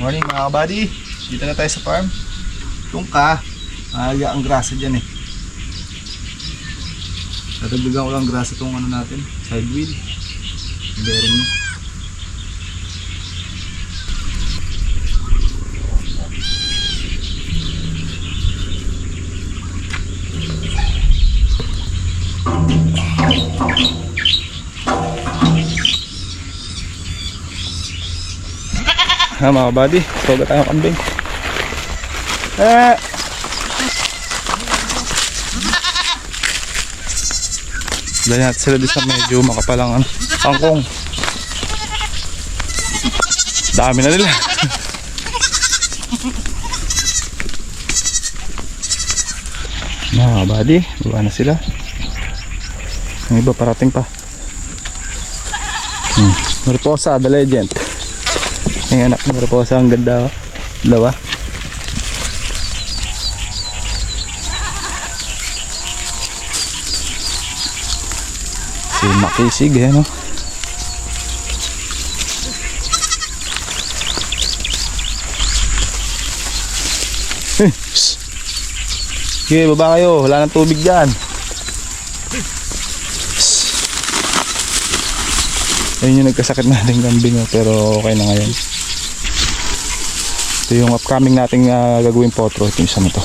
Morning mga kabady. Dito na tayo sa farm. Tungka. Maaga ang grasa dyan eh. Tatagdagan ko lang grasa itong ano natin. Side wheel. Bearing mo. Mga kabady, soga tayo kambing. Dahil natin sila sa medyo makapalang kangkong. Dami na nila. Mga kabady, buwa na sila. Ang iba parating pa. Mariposa, the legend. Yung anak ng Mariposa, ang ganda. Dalawa. Si Makisig eh, no? Sige, baba kayo. Wala nang tubig dyan. Ayun yung nagkasakit natin kambing, pero okay na ngayon. Ito yung upcoming nating gagawin potro. Ito yung isa na to.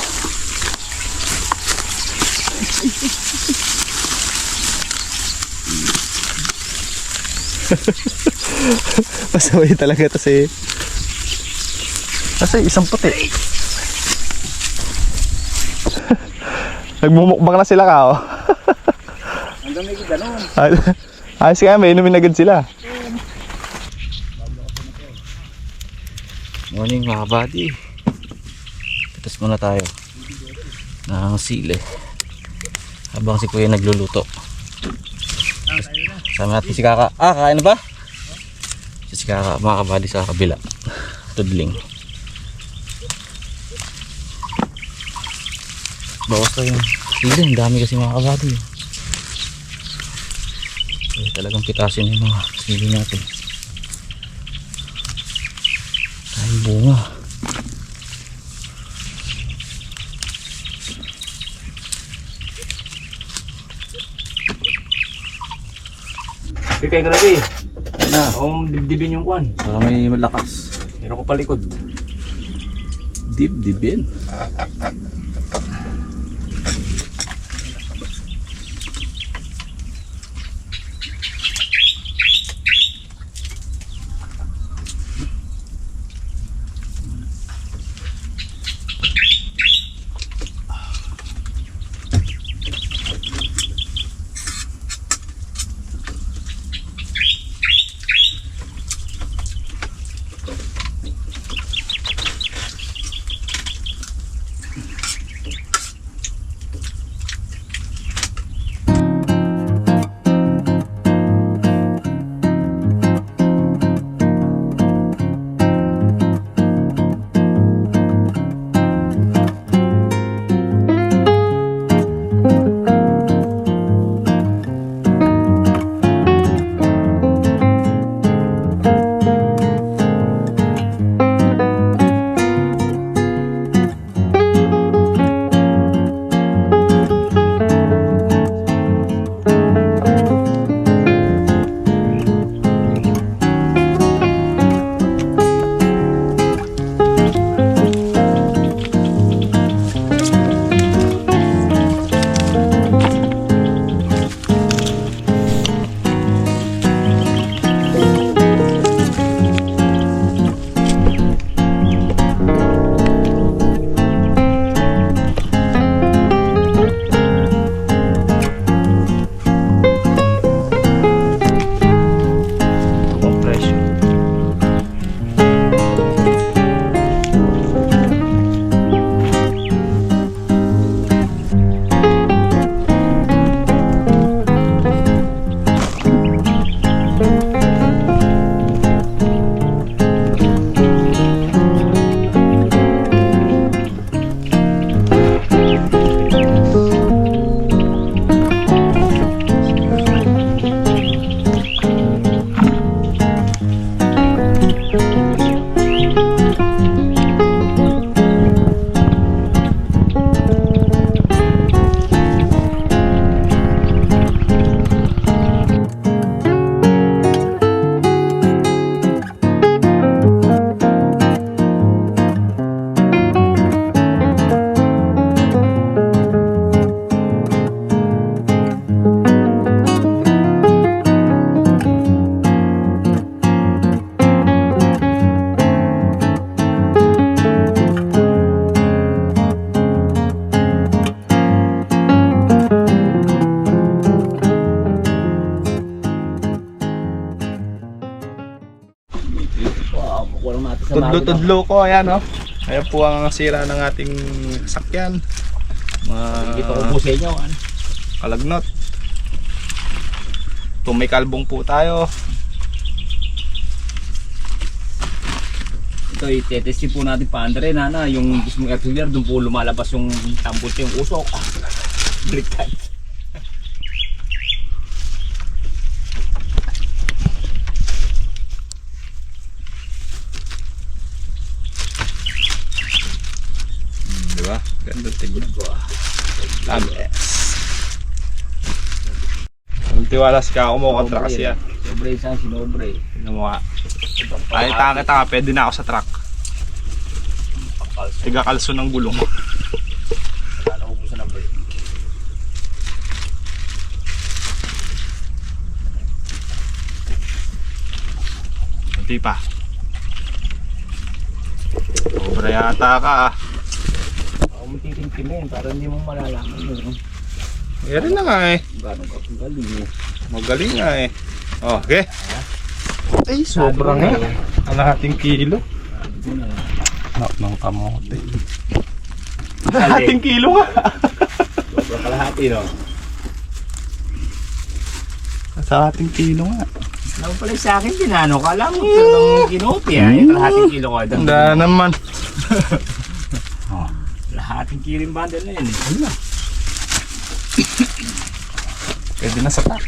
Pasaway talaga ito si... Kasi isang puti. Nagmumukbang na sila ka, oh. Hanggang may ganun. Ayos kaya, may inumin agad sila. Morning mga kabady. Pitas muna tayo ng sili habang si kuya nagluluto. Sama natin si Kaka. Kakain na ba? Si Kaka mga kabady sa kabila. Tudling. Bawas lang yung sili. Ang dami kasi mga kabady. Talagang pitasin yung mga sili natin. Ay bunga. Bigay ka lagi. Na, dibdibin yung kwan. Para may malakas. Meron ko palikod. Dibdibin. po ng matis na Tudlo-tudlo ko, ayan oh. Ayan po ang sira ng ating sakyan. Hindi pa ko po sa inyo. Ano? Kalagnot. May kalbong po tayo. Ito, itetestin po natin pa rin, Nana. Yung mismong air filter, doon po lumalabas yung tambol yung usok. Baliktad. Diba? Ganda tingin ko. Tamis. Tiwala si Kako mo kontra kasi yan. Sobre isang sinobre. Tingnan mo nga. Ay, tanga-tanga, pwede na ako sa truck. Tiga kalso ng gulong. Kala ko po sa number. Hindi pa. Sobra yata ka ah. Ako matitintimin para hindi mo malalaman yun. Yan na nga eh. Gano'n ka kung galing eh. Magaling nga eh. Oh, okay. Ay, sobra nga. Kalahating kilo. Ng kamote. Kalahating kilo nga. Sobrang kalahati, no? Kalahating kilo nga. Alam pala sa akin, ginano ka lang. Talagang kinupi ah. Yung kalahating kilo ko. Handa naman. Kalahating kiling bundle na yun eh. Ano na? Pwede na sa truck.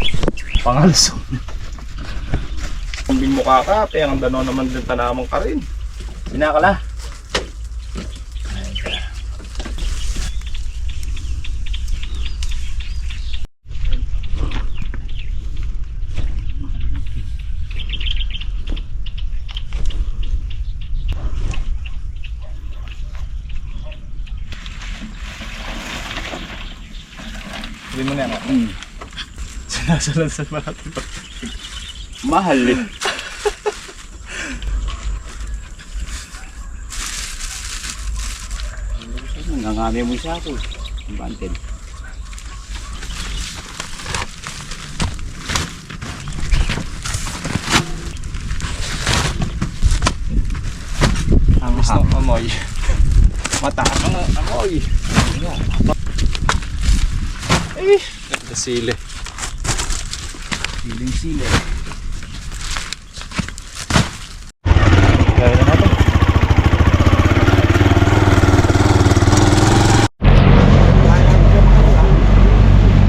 Pangalso. Kumbing mukha ka, pero ang dano naman din tanamang ka rin. Sinakala. Hindi mo na yan. Sinasalansan mo natin pa. Mahal eh. Nangangami mo siya ako. Ang bantin. Ang gusto ng amoy. Mataas ang amoy. Eh, ganda sili. Siling sili. Gaya na natin.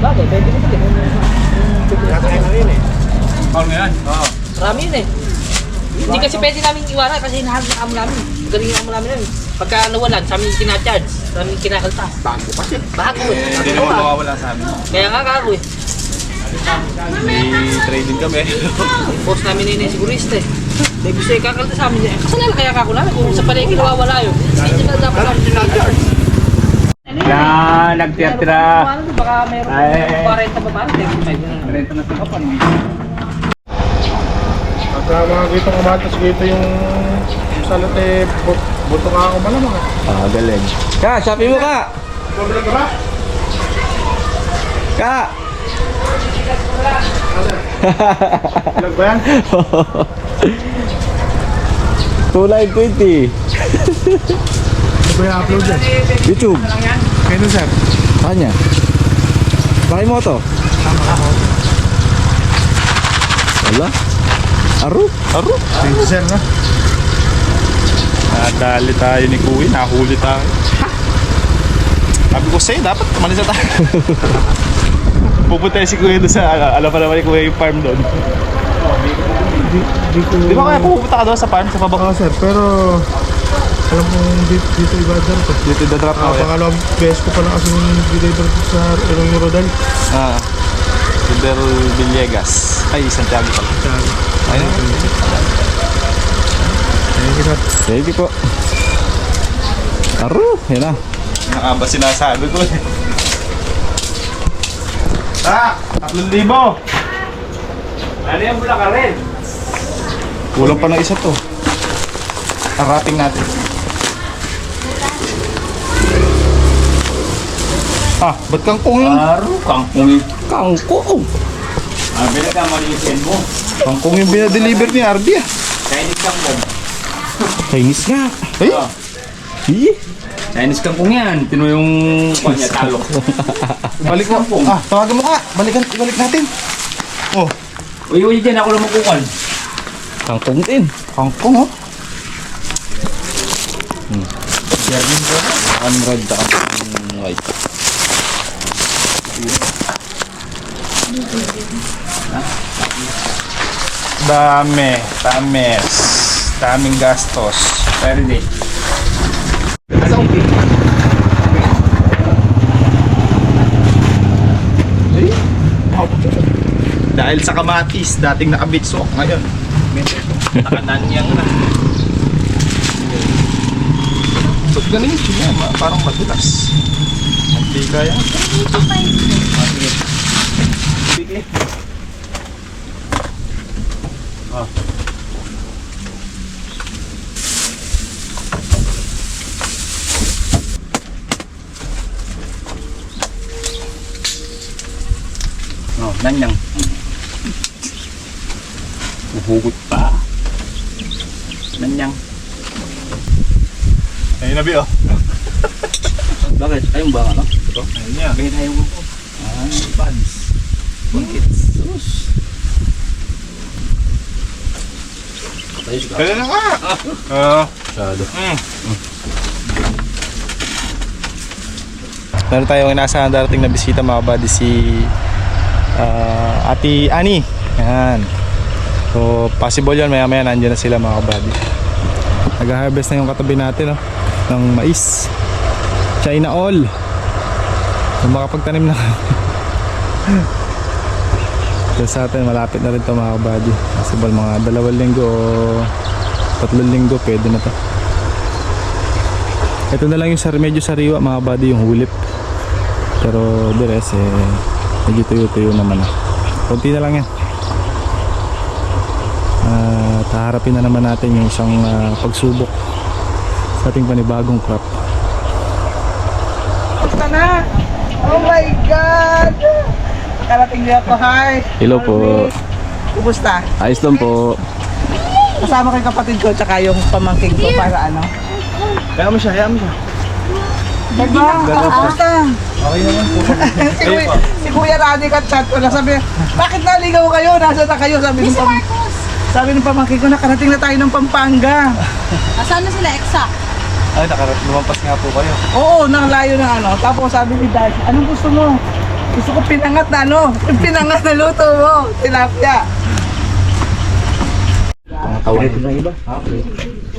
Bagay, pwede mo din. Kaya na rin eh. Paano yan? Oo. Marami yun eh. Hindi kasi pwede namin iwanan kasi hinahanap ng amo namin. Galing yung amo namin yun. Pagka nawalan, sa amin kinacharge. Sa amin kinakalta. Bago kasi. Bago eh. Hindi naman mawawala sa amin. Kaya nga kako eh. May trading kami. Boss namin yun yung sigurista eh. May gusto yung kakalta sa amin. Kasalanan kaya kako namin kung sa palengke nawawala yun. Hindi na dapat namin kinacharge. Yan, nagtira-tira. Baka meron 40 ba paano? 35 na. 30 na sa kapan. Pagka mga gitong kamatas, gito yung salat eh, buto nga ako malamang eh. Ah, galing. Ka, shopping mo ka! Pabila ka ba? Ka! Vlog ba yan? Tulay 20. Ano ba yung upload yan? YouTube. Kaya sir? Kanya. Bakit mo to? Wala. Aro? Aro? Thank you sir na. Nadali tayo ni Kuya, nahuli tayo. Sabi ko sa'yo, dapat umalis na tayo. Pupunta si Kuya doon sa, alam pa naman ni Kuya yung farm doon. Di ba kaya pupunta ka doon sa farm, sa pabako? Oo sir, pero alam mo dito iba dyan to. Dito dadrop na Kuya. Pangalawang beses ko pa lang kasi deliver sa Rodal. Fidel Villegas. Ay, Santiago pala. Ayun. Thank you po. Aro, yan na. Nakaba sinasabi ko eh. Ah! 3,000! Ano yung bula ka rin? Kulang pa ng isa to. Arating natin. Ah, ba't kangkong yun? Aro, kangkong. Kangkong! Ah, pinagkamalisin mo. Kangkong yung binadeliver ni Arby ah. Chinese kangkong. Chinese nga. Ay! Chinese kangkong yan. Tino yung kanya talo. Balik mo. Tawagan mo ka. Ibalik natin. Oh, Uy, dyan ako lang magkukan. Kangkong din. kangkong oh. Unrod tsaka white. Daming gastos. Pero di. Dahil sa kamatis, dating nakabitsok, ngayon nakananyang na. Ba't ganun siya? Parang madulas. Hindi kaya. Sige. Oh, nanyang. Uhugot pa. Nanyang. Ayun na, Bi, oh. Bakit? Ayun ba ano? Ito? Ayun niya. Bakit ayaw mo po? Buds. Bangkits. Ayos ka. Kaya na nga. Masyado. Meron tayong inaasahan darating na bisita mga buddy, si Ate Ani. Yan. So possible yun, maya maya nandiyan na sila mga buddy. Nag-harvest na yung katabi natin, oh, ng mais. China all. So makapagtanim na kami. So sa atin malapit na rin to mga buddy. Possible mga 2 linggo o 3 linggo pwede na to. Ito na lang yung medyo sariwa mga buddy, yung hulip. Pero the rest medyo tuyo-tuyo naman. Kunti na lang yan. Haharapin na naman natin yung isang pagsubok sa ating panibagong crop. Basta na! Oh my God! Karating niyo ako, hi! Hello po. Kumusta? Ayos lang po. Kasama ko yung kapatid ko tsaka yung pamangking ko para ano? Hayaan mo siya. Diba? Kumusta? Okay naman po. Si Kuya Rani chat ko na sabi, bakit naligaw kayo? Nasa na kayo? Sabi ng pamangkin ko, nakarating na tayo ng Pampanga. Asan na sila exact? Ay, lumampas nga po kayo. Oo, nanglayo ng ano. Tapos sabi ni Dad, anong gusto mo? Gusto ko pinangat na ano? Yung pinangat na luto mo. Tilapia. Tawag ito ng iba. Okay.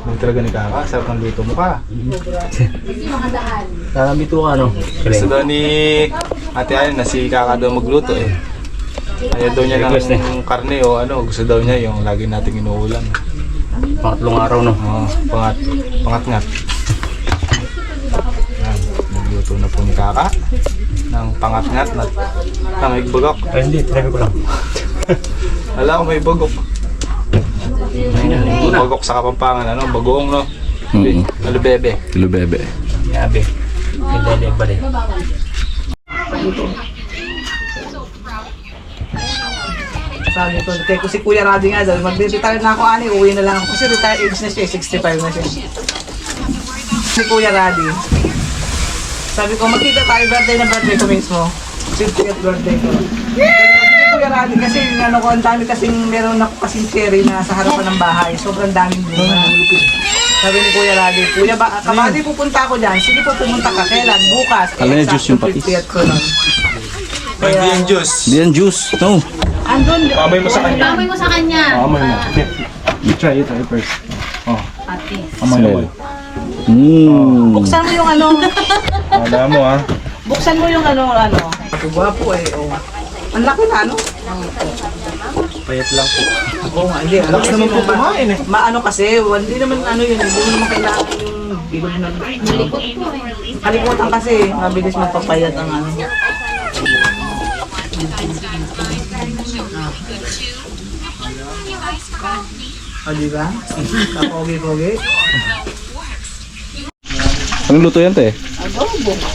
Ang talaga ni Kaka, sarap ng luto mo ka. Nakambito ka ano? Gusto daw ni Ate Ayan na si Kaka daw magluto eh. Ayaw daw niya ng karne o ano, gusto daw niya yung lagi nating inuulam. Pangatlong araw no? Oo, pangatngat. Yan, nagluto na po ni Kaka ng pangatngat na may bagok. Ay, hindi. Tinabi ko lang. Wala ko may bagok. Bagok sa Kapampangan, ano, bagoong no? Alubebe. Lubebe. Yabe. Hindi, balik. Sabi ko, kaya ko si Kuya Radi nga daw, mag-retire na ako ani, uwi na lang ako. Kasi retire age na siya, 65 na siya. Si Kuya Radi. Sabi ko, magkita tayo, birthday ko mismo. 50th birthday ko. Si Kuya Radi, kasi ano ko, ang dami kasing, meron ako kasing cherry na sa harapan ng bahay. Sobrang daming bunga. Sabi ni Kuya Radi, Kuya, kabady pupunta ako dyan. Sige po, pumunta ka. Kailan? Bukas. Alam niya, juice yung patis. 50th ko nun. May green juice. Di yan juice. No. Andun. Amoy mo sa kanya. Amoy mo sa kanya. Amoy mo. You try first. Patis. Amoy. Buksan mo yung ano. Wala mo ah. Buksan mo yung ano. Gwapo eh. Oh. Ang laki na ano? Payat lang po. Oo nga, hindi. Lakas naman po kumain eh. Maano kasi, hindi naman ano yun. Hindi mo naman kailangan yung bilog na. Kalimutan kasi, mabilis magpapayat ang ano. Di ba? Kapogi-pogi. Anong luto yan, te?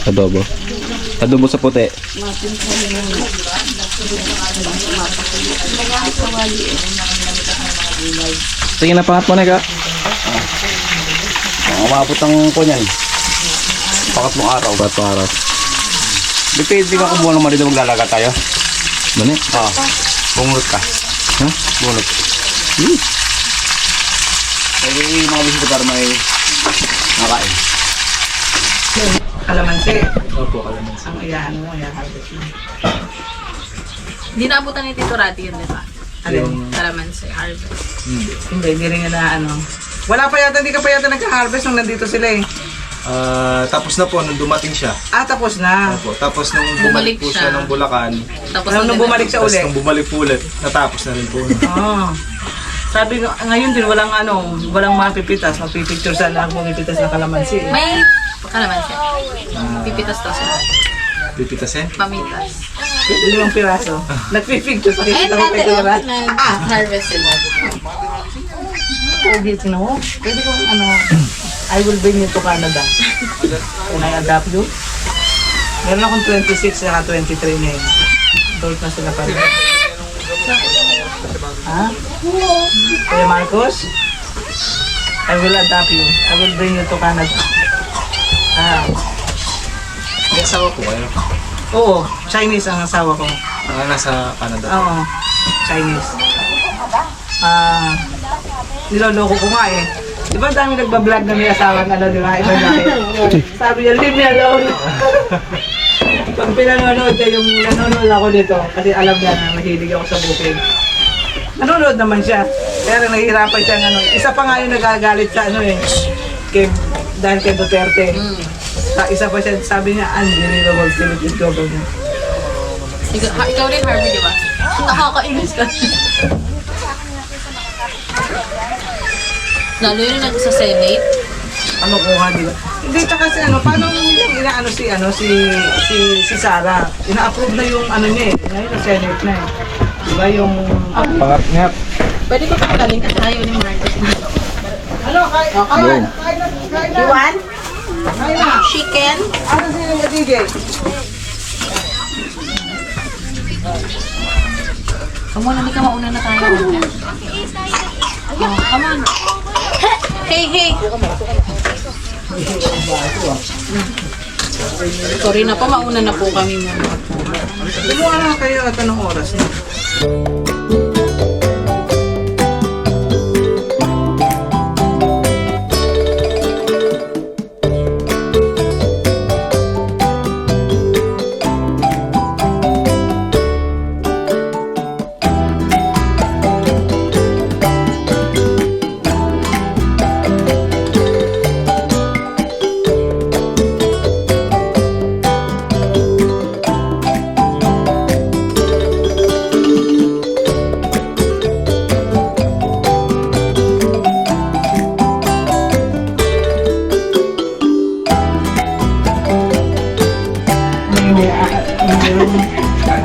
Adobo. Adobo sa puti. Tingin na pangat mo na ka. umabot ng kunyan. Pangatlong araw. Pangatlong araw. Depende ka kung muna marito maglalaga tayo. Muna? Oo. Bungot ka. Ha? Bungot. Kaya yung mga bisita para may nakain. Kalamansi. Opo, kalamansi. Ang iyahan mo, harvest mo. Hindi naabutan ni Tito Rati yun, di ba? Alin? Calamansi, harvest. Hindi rin nga na ano. Wala pa yata, hindi ka pa yata nagka-harvest nung nandito sila eh. Tapos na po nung dumating siya. Ah, tapos na. Opo, tapos nung Bumalik bumalik po siya. siya ng Bulacan, Tapos Alam nung bumalik siya tapos uli. nung bumalik po ulit, natapos na rin po. Oo. Sabi nga, ngayon din walang walang mapipitas. Magpipicture sana ako pumipitas na kalamansi. may calamansi. Pipitas daw sila. Pipitasin? Pamitas. 5 piraso. Nagpipicture. Pakikita mo kay Kuya Rat. Harvest sila. Okay, sino? Pwede kong I will bring you to Canada. Can I adopt you? Meron akong 26 saka 23 ngayon. Adult na sila pa rin. Ha? Kuya Marcos? I will adopt you. I will bring you to Canada. May asawa po kayo? Oo, Chinese ang asawa ko. Nasa Canada. Oo, Chinese. Niloloko ko nga eh. Di ba dami nagbablog na may asawa na di ba? Iba na sabi niya, leave me alone. Pag pinanonood niya yung nanonood ako dito, kasi alam niya na mahilig ako sa bukid. Nanonood naman siya. Pero nahihirapan siya isa pa nga yung nagagalit sa dahil kay Duterte. Isa pa siya, sabi niya, unbelievable Philippine government. Ikaw rin, Harvey, di ba? Nakakainis ka. Lalo yun sa Senate. Ano ko nga, di ba? Hindi, tsaka kasi paano inaano si Sara? Ina-approve na yung niya eh. Ngayon na Senate na eh. Di ba yung... Pangat-ngat. Pwede ko pagaling kasi ayaw ni Marcos. Ano? Kain na! Iwan? Kain na! Chicken? Ano sila yung DJ? Come on, hindi ka mauna na tayo. Oh, come on. Hey, hey! Sorry na po, mauna na po kami muna. Tulungan na kayo at anong oras na?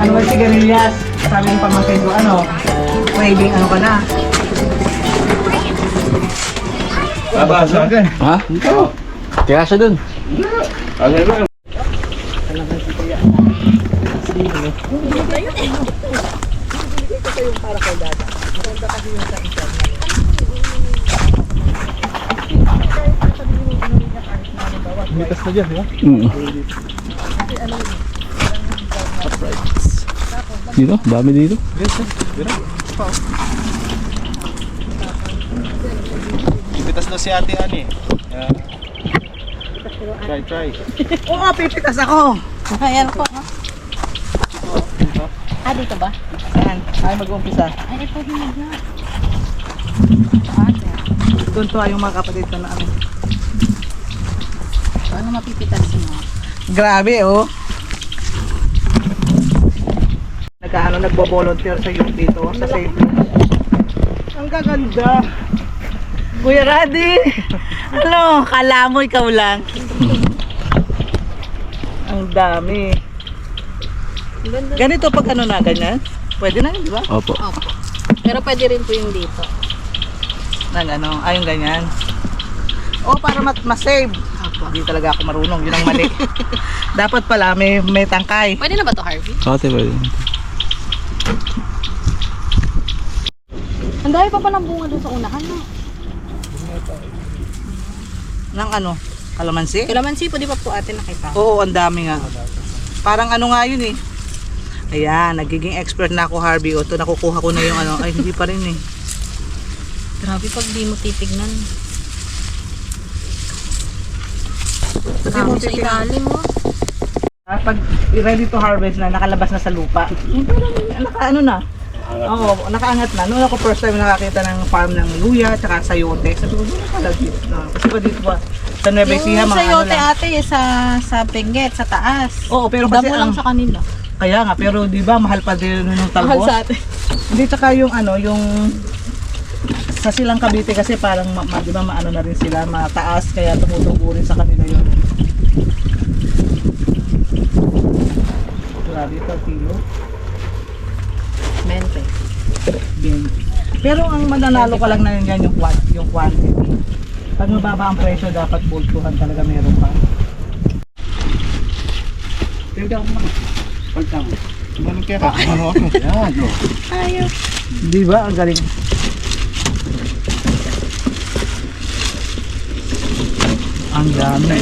Ano ba sigarilyas? Sabi ng pamangkin ko, craving ka na? Ha? Kaya siya dun. Mitas na dyan, di ba? Dito? Dami dito. Pipitas na si Ate Ani. Try. Oo, pipitas ako. Ayan po, ha? Dito ba? Saan? Ay, mag-umpisa. Ay, ito din na. Doon to yung mga kapatid ko na Ano mapipitasin mo? Grabe, oh. Nagbo-volunteer sa youth dito, sa safety. Ang gaganda. Kuya Radi! Kala mo ikaw lang. Ang dami. Ganito pag na, ganyan? Pwede na yun, di ba? Opo. Opo. Pero pwede rin po yung dito. Yung ganyan. O, para mas-save. Hindi talaga ako marunong, yun ang mali. Dapat pala may tangkay. Pwede na ba to, Harvey? Ate, pwede. Ang dami pa palang bunga doon sa unahan, no? Ng ano? Kalamansi? Kalamansi po, di ba po ate nakita? Oo, ang dami nga. Parang ano nga yun eh. Ayan, nagiging expert na ako, Harvey. O, ito nakukuha ko na yung ano. Ay, hindi pa rin eh. Grabe pag di mo titignan. Kasi Grabe kung sa ilalim mo. pag ready to harvest na, nakalabas na sa lupa. Yung parang ano na. Oo, nakaangat na. Noon ako first time nakakita ng farm ng luya at sayote. Sabi ko, doon pala dito. Kasi pa dito ba, sa Nueva Ecija, Yung mga ano sayote lang. ate sa Benguet, sa taas. Oo, pero kasi Damo lang sa kanila. kaya nga, pero di ba mahal pa din yung Mahal talbos? sa atin. Hindi, tsaka yung ano, yung sa Silang Cavite kasi parang di ba maano na rin sila, mataas, kaya tumutubo rin sa kanila yun. Grabe ito, kilo. 20. Pero ang mananalo ka lang na yan yung quantity. Pag mababa ang presyo, dapat bultuhan talaga meron pa. Tingnan mo. Pagtama. Ganun kaya ka. Ano ako? Yan, no. Ayaw. Di ba? Ang galing. Ang dami.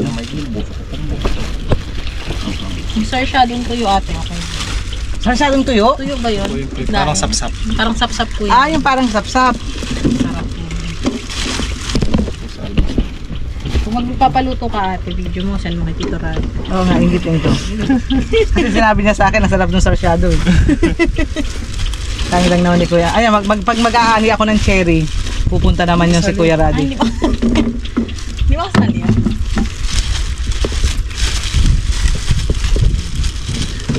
Yung sarsyadong tuyo ate, okay. Sarsadong tuyo? Tuyo ba yun? Parang sapsap. Parang sapsap ko yun. Ah, yung parang sapsap. Sarap yun. Kung magpapaluto ka ate, video mo, saan mo kay Tito Rad? Oo nga, ingit yung to. Kasi sinabi niya sa akin, nasarap ng sarsyado. Kaya lang naman ni Kuya. Ay, pag mag-aani ako ng cherry, pupunta naman yun si Kuya Ay, Radi. di ba? Di ba kasali yan?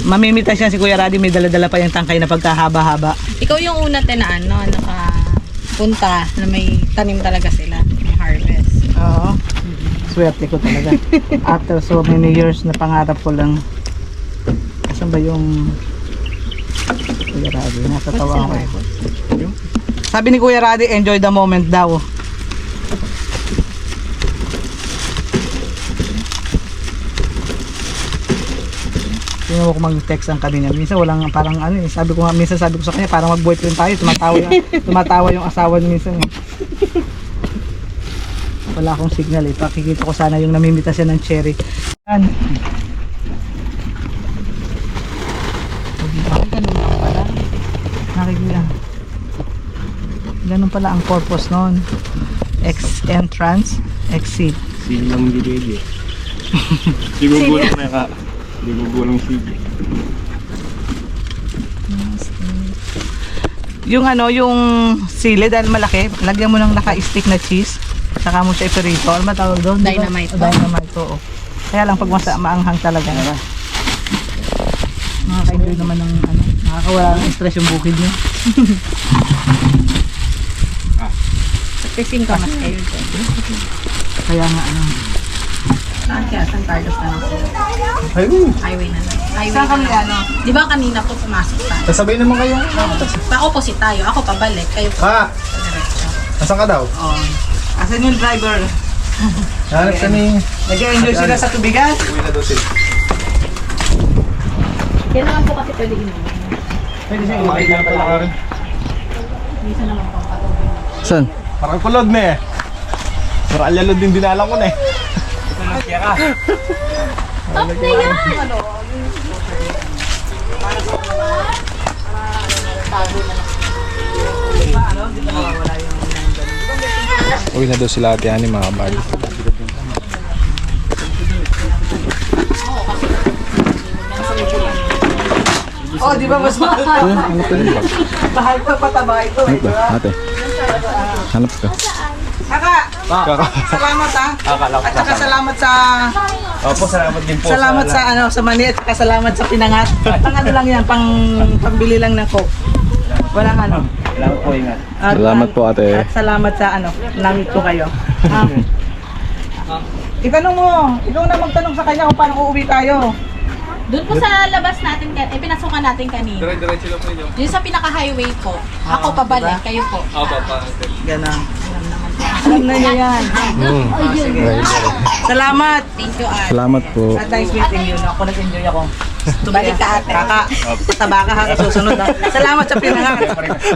Mamimitas siya si Kuya Radi, may dala-dala pa yung tangkay na pagkahaba-haba. Ikaw yung una na ano, nakapunta na may tanim talaga sila, may harvest. Oo. Swerte ko talaga. After so many years na pangarap ko lang. Saan ba yung Kuya Radi? Natatawa ako. Sabi ni Kuya Radi, enjoy the moment daw. Tingnan mo kung mag-text ang kanina. Minsan walang parang ano eh. Minsan sabi ko sa kanya, parang mag-boyfriend tayo. Tumatawa yung asawa niya minsan eh. Wala akong signal eh. Pakikita ko sana yung namimitas siya ng cherry. Yan. Ganun lang pala. Nakikita. Ganun pala ang purpose nun. X-entrance, exit. Silang gilid eh. Sigugulong na ka. Sigugulong sige. Yung ano, yung sili dahil malaki, lagyan mo ng naka-stick na cheese. Saka mo siya iperito. Ano matawag doon? Diba? Dynamite. Dynamite, oo. Kaya lang pag maanghang talaga. Nakaka-enjoy naman ng ano, nakakawala ng stress yung bukid niyo. Pressing ka mas kayo dyan. Kaya nga ano. Saan kaya? San Carlos na lang sila? Highway na lang. Highway Saan kami na lang. ano? Di ba kanina po pumasok tayo? Sasabay naman kayo. Pa-opposite tayo. Ako pabalik. Kayo po. Pa! Diretso. Nasaan ka daw? Oo. Asan yung driver? Hanap kami. Nag-enjoy sila sa tubigan? Uwi na daw sila. Yan naman po kasi pwede inumin. Pwede siya Kumain na pala ka rin. Minsan naman pang patubig. Saan? Parang kulod na eh. Parang alyalod din dinalang ko na eh. Up na yan! Uwi na daw sila ate ani mga bag. Oh, di ba mas mahal? Ano to yung bag? Mahal pa pataba ito eh. Ano ba? Ate. Hanap ka. Kaka, Kaka. salamat ha. At saka salamat sa Opo, salamat din po. salamat sa ano sa mani at saka salamat sa pinangat. Pang ano lang yan, pangbili lang ng coke. Walang ano. Salamat po, ingat. At, Salamat po ate. At salamat sa ano, namit ko kayo. Itanong mo, ikaw na magtanong sa kanya kung paano uuwi tayo. Doon po sa labas natin, pinasukan natin kanina. Diretso lang po inyo. Yung sa pinaka-highway po. Ako pabalik, kayo po. Ganun. Alam na niyo yan. Salamat. Thank you, Ate. Salamat po. At nice meeting you. Ako nag-enjoy ako. Balik ka ate. Taba ka ha sa susunod ha. Salamat sa pinangat.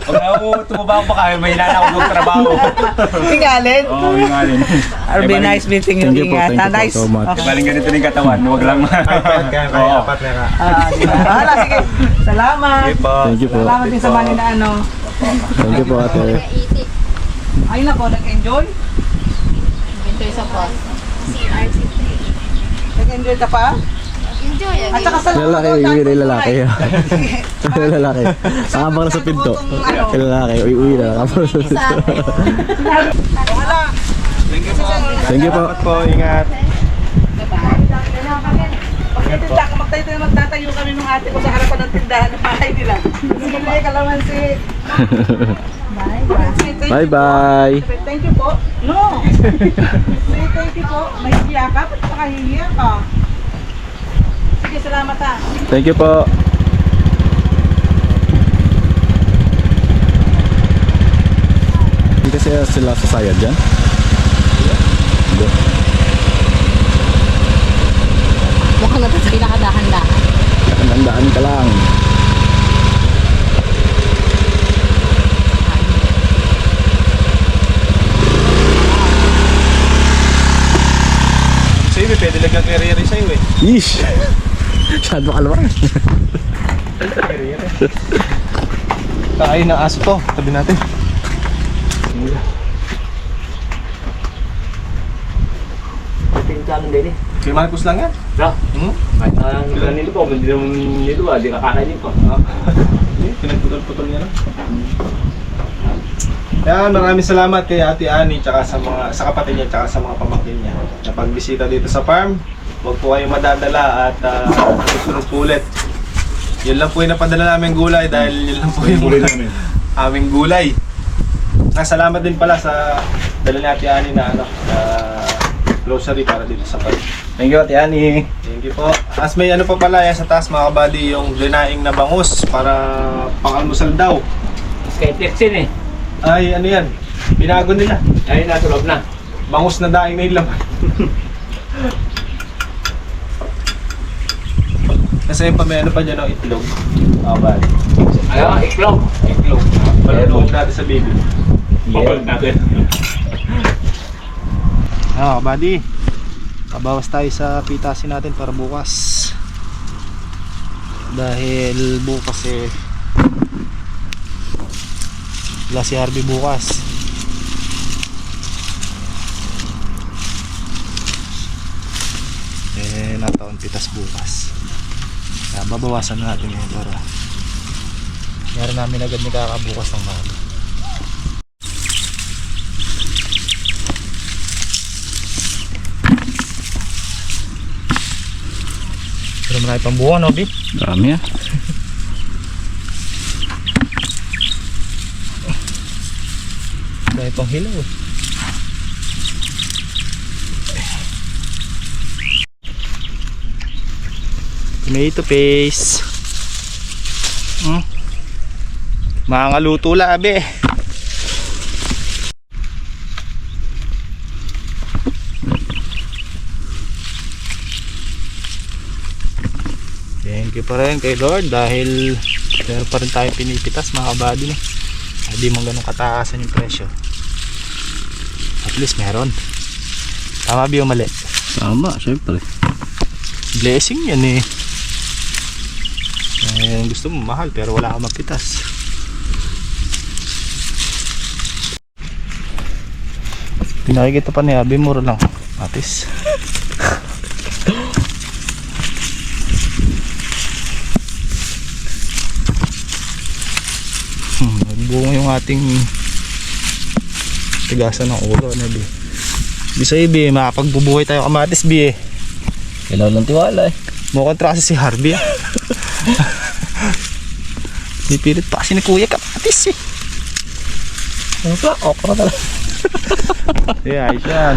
Pag ako tumaba ako baka may hinala ako magtrabaho. Tingalin. Oo, hingalin. Arby, nice meeting you. Thank you po, Ingat. thank you po Nice. so much. Baling ganito rin katawan, huwag lang. Kaya apat na nga. Hala, sige. Salamat. Thank you po. Salamat din sa mani na ano. Thank you po ate. Ay nako, nag-enjoy. Enjoy sa po. Nag-enjoy ka pa? At saka sa Lalaki, uwi na yung lalaki. Yung lalaki. Nakabang na sa pinto. Yung lalaki, uwi na. Nakabang na sa pinto. Wala. Thank you po. Po, ingat. Magtatayo kami ng ate ko sa harapan ng tindahan ng bahay nila. Sige, kalamansi. Bye-bye. Thank you po. No. Say thank you po. May hiya ka? Ba't nakahihiya ka? Sige, salamat ha. Thank you po. Hindi kasi sila sasayad dyan? Hindi. Mukhang natin sa pinakadahan-dahan. Tandaan ka lang. Sa'yo, pwede lang kang carrier sa'yo eh. Yeesh! Masyado kalawang. Kain na aso to. Tabi natin. Pinagkalan din eh. Kay Marcos lang yan. Bro, Hmm? kahit nito po, hindi naman nito di nakakain nito. Pinagputol-putol niya lang. Kaya maraming salamat kay Ate Ani tsaka sa kapatid niya tsaka sa mga pamangkin niya na pagbisita dito sa farm. Huwag po kayong madadala at susunod po ulit. Yun lang po yung napadala namin gulay dahil yun lang po yung gulay namin. Aming gulay. Salamat din pala sa dala ni Ate Ani na grocery para dito sa farm. Thank you, Ate Ani. Thank you po. As may ano pa pala yan sa taas mga kabady, yung linaing na bangus para pang-almusal daw. Skyflex yun eh. Ay, ano yan? Binago nila. Ayun, nasa loob na. Bangus na daing na yung laman. Kasi yung pameno pa dyan ng itlog. Bad. Ayun, iklog. Itlog. Palulog natin sa baby. Babalik natin. Buddy. Kabawas tayo sa pitasin natin para bukas. Dahil bukas wala si Harvey bukas. Nataon pitas bukas. Kaya babawasan na natin yun para meron namin agad ni kakabukas ng maga. Pero marami pang buwan, no, Bi? Dami ah. Dahil pang hilaw eh. Tomato paste. Mangaluto labi. Thank you pa rin kay Lord dahil meron pa rin tayong pinipitas mga kabady. Hindi mo ganun kataasan yung presyo. At least meron. Tama ba yung mali? Tama, syempre. Blessing yan eh. Gusto mo mahal pero wala kang mapitas. Pinakikita pa ni Abi, mura lang. Atis. Nagbunga yung ating tigasan ng ulo. Ano, Bi? Bisa Bi, makapagbubuhay tayo kamatis, Bi eh. Kailangan ng tiwala eh. Mukhang trasa si Harvey ah. Nipilit pa kasi ni Kuya kamatis eh. Ano ka? Okra talaga. Yeah, ayos yan.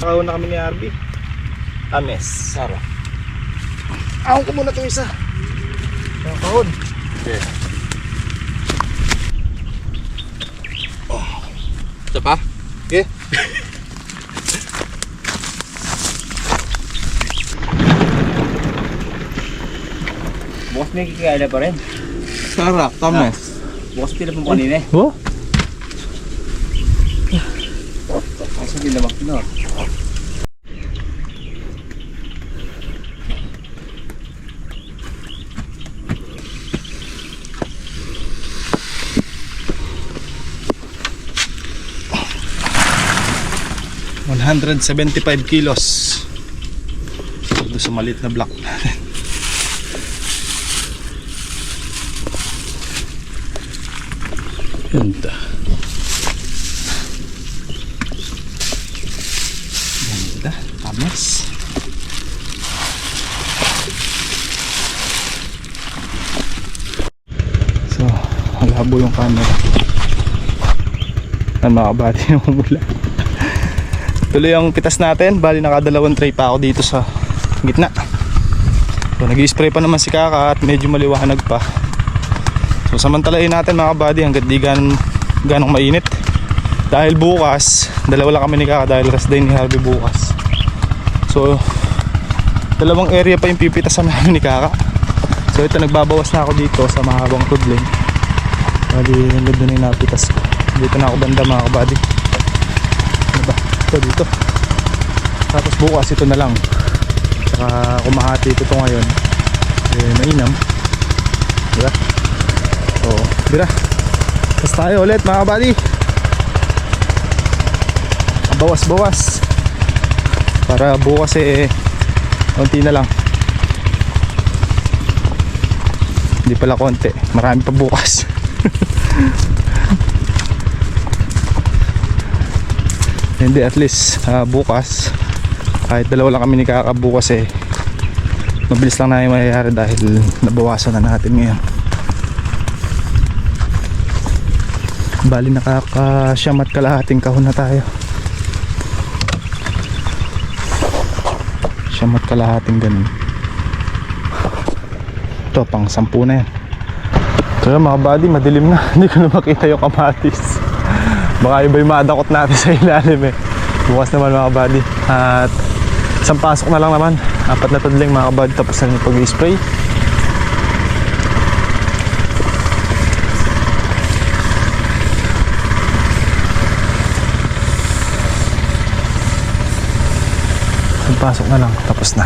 kahon na kami ni Arby. Ames. Sarap. Ahon ko muna itong isa. Ang kahon. Okay. Isa pa? Okay. Bukas may kikaila pa rin. Sarap, tamis. Bukas pila po kanina eh. Oh? Kasi hindi naman no. $175 kilos. Doon sa maliit na block natin. Ganda. Ganda. Tamas. So, malabo yung camera. Ang mga kabady yung umula. Tuloy ang pitas natin. Bali nakadalawang tray pa ako dito sa gitna. So, nag-i-spray pa naman si Kaka at medyo maliwanag pa. So samantalain natin mga kabady hanggat di ganong mainit. Dahil bukas, dalawa lang kami ni Kaka dahil rest day ni Harvey bukas. So dalawang area pa yung pipitasan namin ni Kaka. So ito, nagbabawas na ako dito sa mahabang tudling. Bali hanggang doon yung napitas ko. Dito na ako banda mga kabady. Ano ba? Ito dito. Tapos bukas ito na lang. Saka kumahati ito ngayon. Mainam. Diba? So, bira. Tapos tayo ulit mga kabady. Bawas-bawas. Para bukas konti na lang. Hindi pala konti. Marami pa bukas. Hindi, at least bukas kahit dalawa lang kami ni Kaka bukas mabilis lang na yung mayayari dahil nabawasan na natin ngayon. Bali nakaka-siyam at kalahating kahon na tayo. Siyam at kalahating ganun. Ito pang 10 na yan. Kaya mga buddy, madilim na. Hindi ko na makita yung kamatis. Baka iba yung madakot natin sa ilalim bukas naman mga buddy. At isang pasok na lang naman. 4 na tudling mga buddy, tapos na yung pag-spray. Pasok na lang, tapos na.